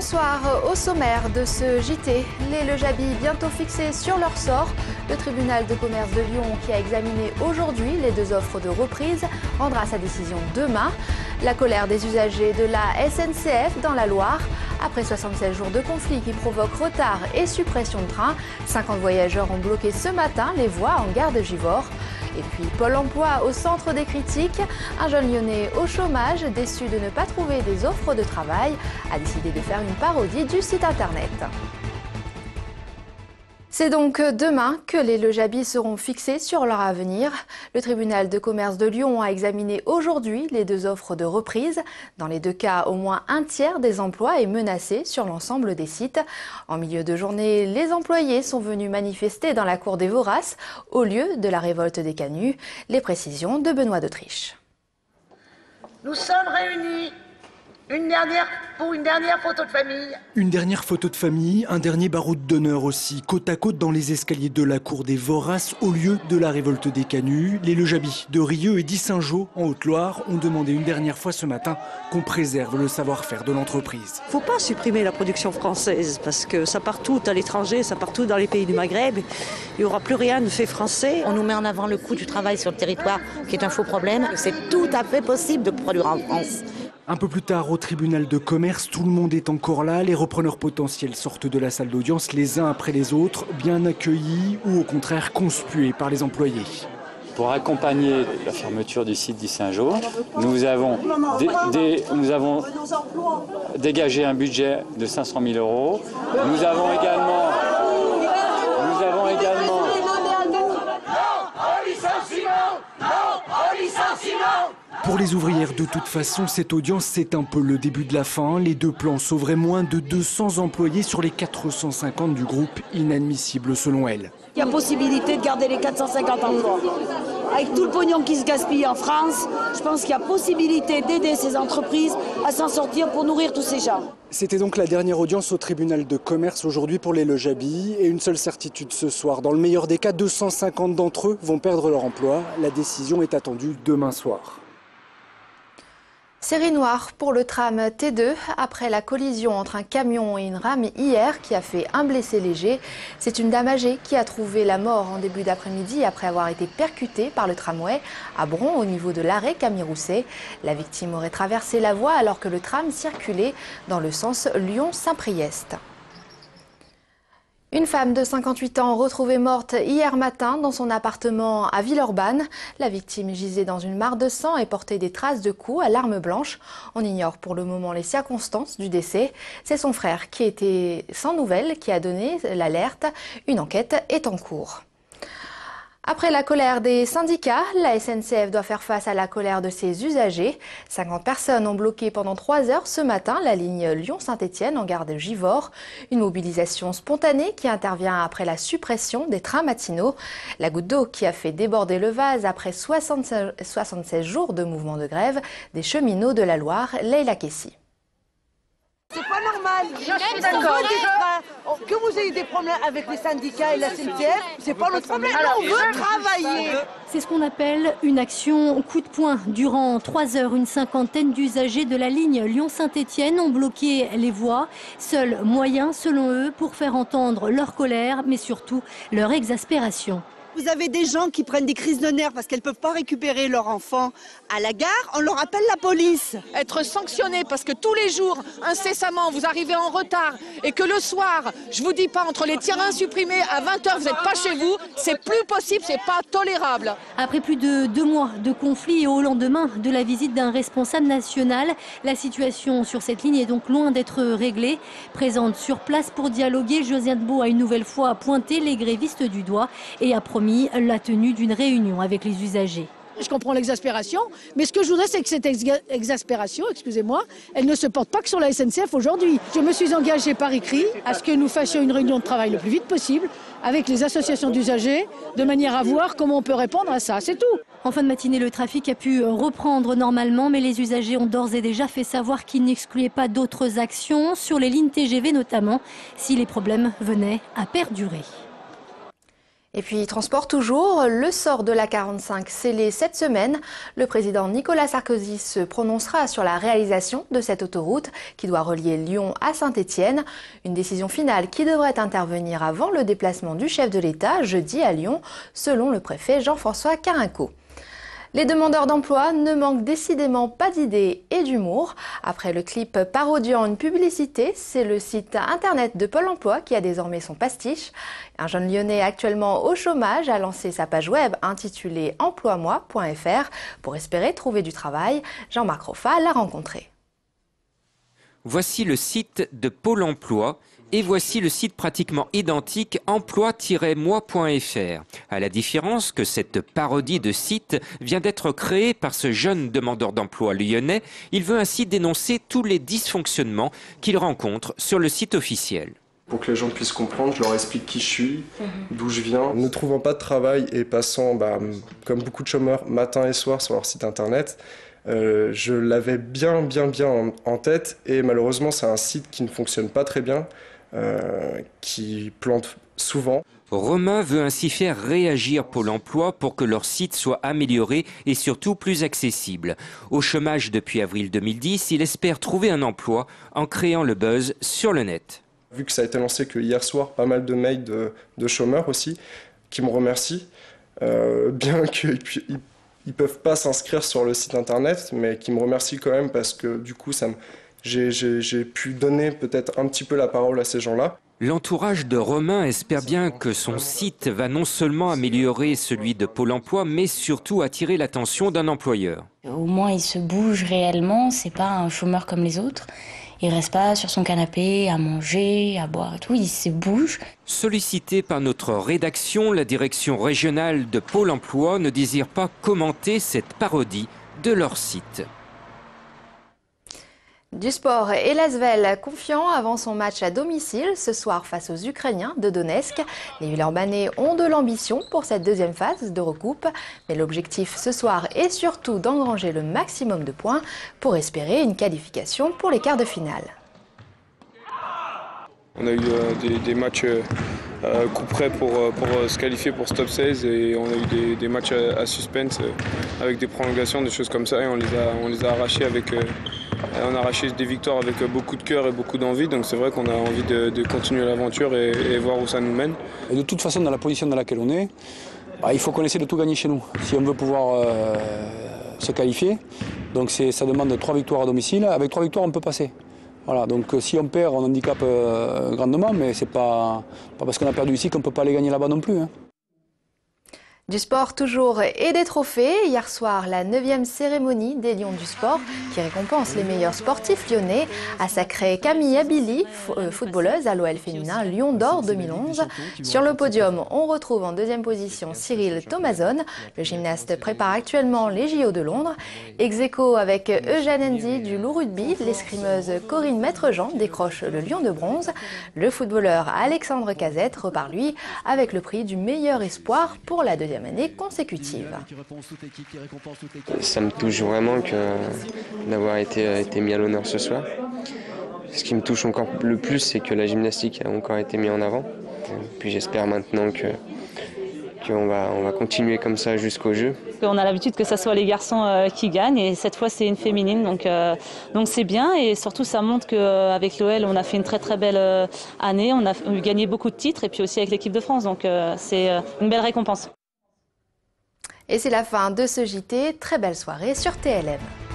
Bonsoir, au sommaire de ce JT, les Lejabi bientôt fixés sur leur sort. Le tribunal de commerce de Lyon, qui a examiné aujourd'hui les deux offres de reprise, rendra sa décision demain. La colère des usagers de la SNCF dans la Loire. Après 76 jours de conflit qui provoquent retard et suppression de trains, 50 voyageurs ont bloqué ce matin les voies en gare de Givors. Et puis Pôle emploi au centre des critiques. Un jeune Lyonnais au chômage, déçu de ne pas trouver des offres de travail, a décidé de faire une parodie du site internet. C'est donc demain que les Lejabi seront fixés sur leur avenir. Le tribunal de commerce de Lyon a examiné aujourd'hui les deux offres de reprise. Dans les deux cas, au moins un tiers des emplois est menacé sur l'ensemble des sites. En milieu de journée, les employés sont venus manifester dans la cour des Voraces au lieu de la révolte des canuts. Les précisions de Benoît d'Autriche. Nous sommes réunis pour une dernière photo de famille. Une dernière photo de famille, un dernier baroud d'honneur aussi, côte à côte dans les escaliers de la cour des Voraces, au lieu de la révolte des canuts. Les Lejabi de Rieux et d'Issingeaux, en Haute-Loire, ont demandé une dernière fois ce matin qu'on préserve le savoir-faire de l'entreprise. Il ne faut pas supprimer la production française, parce que ça part tout à l'étranger, ça part tout dans les pays du Maghreb. Il n'y aura plus rien de fait français. On nous met en avant le coût du travail sur le territoire, qui est un faux problème. C'est tout à fait possible de produire en France. Un peu plus tard, au tribunal de commerce, tout le monde est encore là. Les repreneurs potentiels sortent de la salle d'audience les uns après les autres, bien accueillis ou au contraire conspués par les employés. Pour accompagner la fermeture du site d'Issingeaux, nous avons dégagé un budget de 500 000 €. Nous avons également Pour les ouvrières, de toute façon, cette audience, c'est un peu le début de la fin. Les deux plans sauveraient moins de 200 employés sur les 450 du groupe, inadmissible selon elle. Il y a possibilité de garder les 450 emplois. Avec tout le pognon qui se gaspille en France, je pense qu'il y a possibilité d'aider ces entreprises à s'en sortir pour nourrir tous ces gens. C'était donc la dernière audience au tribunal de commerce aujourd'hui pour les Lejabi. Et une seule certitude ce soir, dans le meilleur des cas, 250 d'entre eux vont perdre leur emploi. La décision est attendue demain soir. Série noire pour le tram T2 après la collision entre un camion et une rame hier qui a fait un blessé léger. C'est une dame âgée qui a trouvé la mort en début d'après-midi après avoir été percutée par le tramway à Bron au niveau de l'arrêt Camille-Rousset. La victime aurait traversé la voie alors que le tram circulait dans le sens Lyon-Saint-Priest. Une femme de 58 ans retrouvée morte hier matin dans son appartement à Villeurbanne. La victime gisait dans une mare de sang et portait des traces de coups à l'arme blanche. On ignore pour le moment les circonstances du décès. C'est son frère qui était sans nouvelles qui a donné l'alerte. Une enquête est en cours. Après la colère des syndicats, la SNCF doit faire face à la colère de ses usagers. 50 personnes ont bloqué pendant 3 heures ce matin la ligne Lyon-Saint-Étienne en gare de Givors. Une mobilisation spontanée qui intervient après la suppression des trains matinaux. La goutte d'eau qui a fait déborder le vase après 76 jours de mouvement de grève des cheminots de la Loire, Leïla Kessi. C'est pas normal. Je suis d'accord. Que vous ayez des problèmes avec les syndicats et la SNCF, c'est pas notre problème. On veut travailler. C'est ce qu'on appelle une action coup de poing. Durant 3 heures, une cinquantaine d'usagers de la ligne Lyon-Saint-Étienne ont bloqué les voies. Seul moyen, selon eux, pour faire entendre leur colère, mais surtout leur exaspération. Vous avez des gens qui prennent des crises de nerfs parce qu'elles ne peuvent pas récupérer leur enfant à la gare, on leur appelle la police. Être sanctionné parce que tous les jours, incessamment, vous arrivez en retard et que le soir, je vous dis pas, entre les terrains supprimés à 20h, vous n'êtes pas chez vous, c'est plus possible, c'est pas tolérable. Après plus de 2 mois de conflit et au lendemain de la visite d'un responsable national, la situation sur cette ligne est donc loin d'être réglée. Présente sur place pour dialoguer, Josiane Beau a une nouvelle fois pointé les grévistes du doigt et a promis la tenue d'une réunion avec les usagers. Je comprends l'exaspération, mais ce que je voudrais, c'est que cette exaspération, excusez-moi, elle ne se porte pas que sur la SNCF aujourd'hui. Je me suis engagée par écrit à ce que nous fassions une réunion de travail le plus vite possible avec les associations d'usagers, de manière à voir comment on peut répondre à ça, c'est tout. En fin de matinée, le trafic a pu reprendre normalement, mais les usagers ont d'ores et déjà fait savoir qu'ils n'excluaient pas d'autres actions, sur les lignes TGV notamment, si les problèmes venaient à perdurer. Et puis, transport toujours, le sort de la 45 scellé cette semaine. Le président Nicolas Sarkozy se prononcera sur la réalisation de cette autoroute qui doit relier Lyon à Saint-Étienne. Une décision finale qui devrait intervenir avant le déplacement du chef de l'État jeudi à Lyon, selon le préfet Jean-François Carinco. Les demandeurs d'emploi ne manquent décidément pas d'idées et d'humour. Après le clip parodiant une publicité, c'est le site internet de Pôle emploi qui a désormais son pastiche. Un jeune Lyonnais actuellement au chômage a lancé sa page web intitulée emploie-moi.fr pour espérer trouver du travail. Jean-Marc Roffa l'a rencontré. Voici le site de Pôle emploi. Et voici le site pratiquement identique emploi-moi.fr. À la différence que cette parodie de site vient d'être créée par ce jeune demandeur d'emploi lyonnais, il veut ainsi dénoncer tous les dysfonctionnements qu'il rencontre sur le site officiel. Pour que les gens puissent comprendre, je leur explique qui je suis, d'où je viens. Ne trouvant pas de travail et passant, comme beaucoup de chômeurs, matin et soir sur leur site internet, je l'avais bien en tête et malheureusement c'est un site qui ne fonctionne pas très bien. Qui plante souvent. Romain veut ainsi faire réagir Pôle emploi pour que leur site soit amélioré et surtout plus accessible. Au chômage depuis avril 2010, il espère trouver un emploi en créant le buzz sur le net. Vu que ça a été lancé que hier soir, pas mal de mails de chômeurs aussi qui me remercient, bien qu'ils ne peuvent pas s'inscrire sur le site internet, mais qui me remercient quand même parce que du coup j'ai pu donner peut-être un petit peu la parole à ces gens-là. L'entourage de Romain espère bien que son site va non seulement améliorer celui de Pôle emploi, mais surtout attirer l'attention d'un employeur. Au moins, il se bouge réellement, c'est pas un chômeur comme les autres. Il reste pas sur son canapé à manger, à boire et tout, il se bouge. Sollicité par notre rédaction, la direction régionale de Pôle emploi ne désire pas commenter cette parodie de leur site. Du sport et l'Asvel confiant avant son match à domicile ce soir face aux Ukrainiens de Donetsk. Les Villeurbanais ont de l'ambition pour cette deuxième phase de recoupe. Mais l'objectif ce soir est surtout d'engranger le maximum de points pour espérer une qualification pour les quarts de finale. On a eu des matchs coup près pour se qualifier pour ce top 16 et on a eu des matchs à suspense avec des prolongations, des choses comme ça et on les a arrachés on a arraché des victoires avec beaucoup de cœur et beaucoup d'envie, donc c'est vrai qu'on a envie de continuer l'aventure et voir où ça nous mène. Et de toute façon, dans la position dans laquelle on est, il faut qu'on essaie de tout gagner chez nous, si on veut pouvoir se qualifier. Donc ça demande 3 victoires à domicile, avec 3 victoires on peut passer. Voilà, donc si on perd, on handicape grandement, mais c'est pas parce qu'on a perdu ici qu'on ne peut pas aller gagner là-bas non plus. Du sport toujours et des trophées. Hier soir, la 9e cérémonie des Lions du sport qui récompense les meilleurs sportifs lyonnais a sacré Camille Abili, footballeuse à l'OL féminin Lion d'Or 2011. Sur le podium, on retrouve en deuxième position Cyril Thomason. Le gymnaste prépare actuellement les JO de Londres. Ex aequo avec Eugène Enzi du loup rugby, l'escrimeuse Corinne Maître-Jean décroche le Lion de bronze. Le footballeur Alexandre Cazette repart lui avec le prix du meilleur espoir pour la deuxième année consécutive. Ça me touche vraiment d'avoir été mis à l'honneur ce soir. Ce qui me touche encore le plus, c'est que la gymnastique a encore été mise en avant. Puis j'espère maintenant qu'on va continuer comme ça jusqu'au jeu. On a l'habitude que ce soit les garçons qui gagnent et cette fois c'est une féminine, donc c'est bien et surtout ça montre qu'avec l'OL on a fait une très belle année, on a gagné beaucoup de titres et puis aussi avec l'équipe de France, donc c'est une belle récompense. Et c'est la fin de ce JT. Très belle soirée sur TLM.